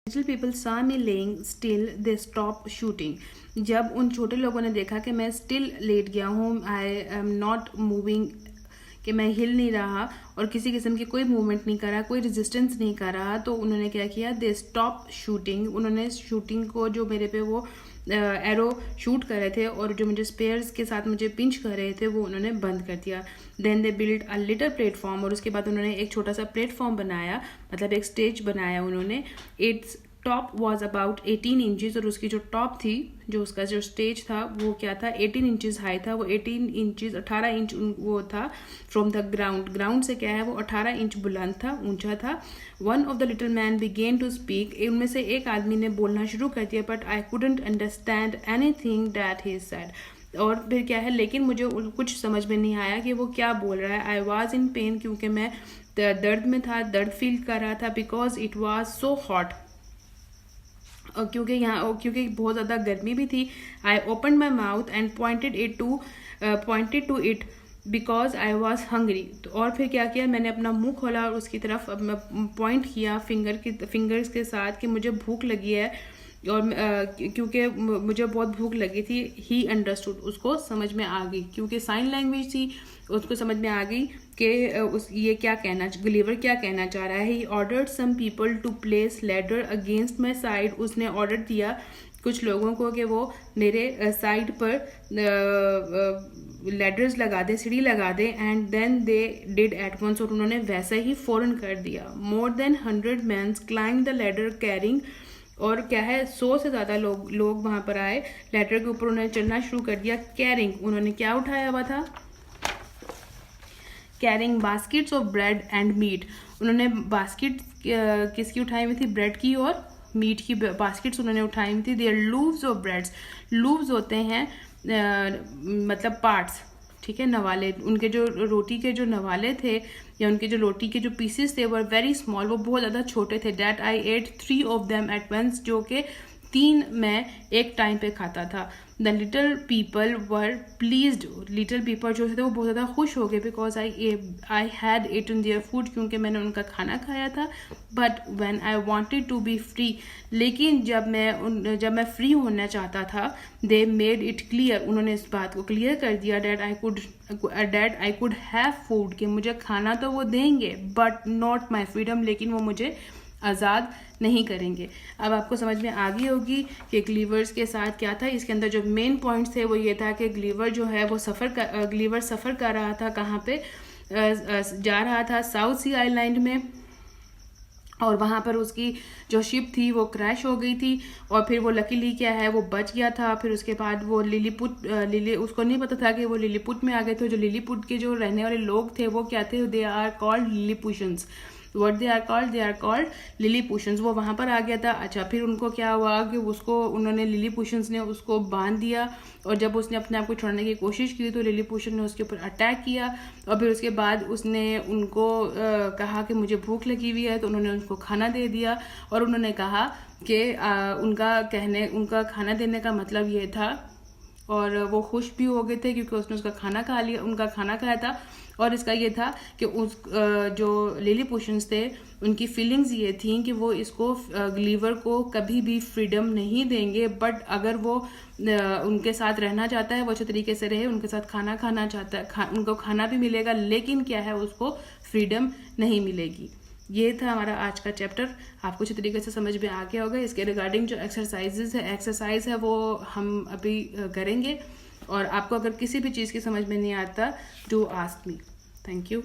Little people saw me laying still, they stopped shooting. जब उन छोटे लोगों ने देखा कि मैं स्टिल लेट गया हूँ, आई एम नॉट मूविंग, कि मैं हिल नहीं रहा और किसी किस्म की कोई मूवमेंट नहीं कर रहा, कोई रेजिस्टेंस नहीं कर रहा, तो उन्होंने क्या किया, दे स्टॉप शूटिंग। उन्होंने शूटिंग को, जो मेरे पे वो एरो शूट कर रहे थे और जो मुझे स्पेयर्स के साथ मुझे पिंच कर रहे थे, वो उन्होंने बंद कर दिया। Then they build a little platform, और उसके बाद उन्होंने एक छोटा सा प्लेटफॉर्म बनाया, मतलब एक स्टेज बनाया उन्होंने। Its top was about 18 inches, और उसकी जो टॉप थी, जो उसका जो स्टेज था, वो क्या था, 18 इंचज़ हाई था। वो 18 इंचज़ 18 इंच वो था फ्रॉम द ग्राउंड। ग्राउंड से क्या है, वो 18 इंच बुलंद था, ऊंचा था। One of the little man began to speak, उनमें से एक आदमी ने बोलना शुरू कर दिया, but I couldn't understand anything that he said. और फिर क्या है, लेकिन मुझे कुछ समझ में नहीं आया कि वो क्या बोल रहा है। आई वॉज इन पेन, क्योंकि मैं दर्द में था, दर्द फील कर रहा था, because it was so hot, क्योंकि बहुत ज़्यादा गर्मी भी थी। I open my mouth and pointed to it because I was hungry. और फिर क्या किया, मैंने अपना मुंह खोला और उसकी तरफ पॉइंट किया फिंगर्स के साथ कि मुझे भूख लगी है, और क्योंकि मुझे बहुत भूख लगी थी। ही अंडरस्टूड, उसको समझ में आ गई, क्योंकि साइन लैंग्वेज थी, उसको समझ में आ गई कि ये क्या कहना, गुलिवर क्या कहना चाह रहा है। He ordered some people to place ladder against my side, उसने ऑर्डर दिया कुछ लोगों को कि वो मेरे साइड पर लैडर्स लगा दे, सीढ़ी लगा दे। And then they did at once, और उन्होंने वैसा ही फौरन कर दिया। More than 100 men climb the ladder carrying, और क्या है, 100 से ज़्यादा लोग वहाँ पर आए, लैडर के ऊपर उन्होंने चढ़ना शुरू कर दिया। कैरिंग, उन्होंने क्या उठाया हुआ था, carrying baskets of bread and meat. उन्होंने बास्केट किसकी उठाई हुई थी, ब्रेड की और मीट की बास्केट्स उन्होंने उठाई हुई थी। देयर लूव्स ऑफ ब्रेड्स, लूव्स होते हैं मतलब पार्ट्स, ठीक है, नवाले। उनके जो रोटी के जो नवाले थे, या उनके जो रोटी के जो पीसेस थे, वो वेरी स्मॉल, वो बहुत ज़्यादा छोटे थे। That I ate 3 of them at once, जो कि 3 मैं एक टाइम पे खाता था। The little people were pleased, little people जो थे वो बहुत ज़्यादा खुश हो गए, because I had eaten their food, क्योंकि मैंने उनका खाना खाया था। But when I wanted to be free, लेकिन जब मैं फ्री होना चाहता था, दे मेड इट क्लियर, उन्होंने इस बात को क्लियर कर दिया, that I could have food, कि मुझे खाना तो वो देंगे, बट नॉट माई फ्रीडम, लेकिन वो मुझे आज़ाद नहीं करेंगे। अब आपको समझ में आ गई होगी कि ग्लीवर्स के साथ क्या था। इसके अंदर जो मेन पॉइंट्स थे वो ये था कि ग्लीवर जो है वो ग्लीवर सफ़र कर रहा था, कहाँ पे जा रहा था, साउथ सी आइलैंड में, और वहाँ पर उसकी जो शिप थी वो क्रैश हो गई थी, और फिर वो लकीली क्या है, वो बच गया था। फिर उसके बाद वो उसको नहीं पता था कि वो लिलीपुट में आ गए थे। जो लिलीपुट के जो रहने वाले लोग थे वो क्या थे, they are called Lilliputians. What they are called Lilliputians. वो वहाँ पर आ गया था। अच्छा, फिर उनको क्या हुआ कि उन्होंने लिलीपुशंस ने उसको बांध दिया, और जब उसने अपने आप को छोड़ने की कोशिश की तो लिलीपुशन ने उसके ऊपर अटैक किया, और फिर उसके बाद उसने उनको कहा कि मुझे भूख लगी हुई है, तो उन्होंने उनको खाना दे दिया। और उन्होंने कहा कि उनका खाना देने का मतलब ये था, और वो खुश भी हो गए थे क्योंकि उसने उनका खाना खाया था। और इसका ये था कि जो लिलीपुशंस थे, उनकी फीलिंग्स ये थी कि वो इसको ग्लीवर को कभी भी फ्रीडम नहीं देंगे, बट अगर वो उनके साथ रहना चाहता है, वो अच्छे तरीके से रहे, उनके साथ खाना खाना चाहता है, उनको खाना भी मिलेगा, लेकिन क्या है, उसको फ्रीडम नहीं मिलेगी। ये था हमारा आज का चैप्टर। आपको अच्छे तरीके से समझ में आ गया होगा। इसके रिगार्डिंग जो एक्सरसाइज है वो हम अभी करेंगे, और आपको अगर किसी भी चीज़ की समझ में नहीं आता, do ask me. Thank you.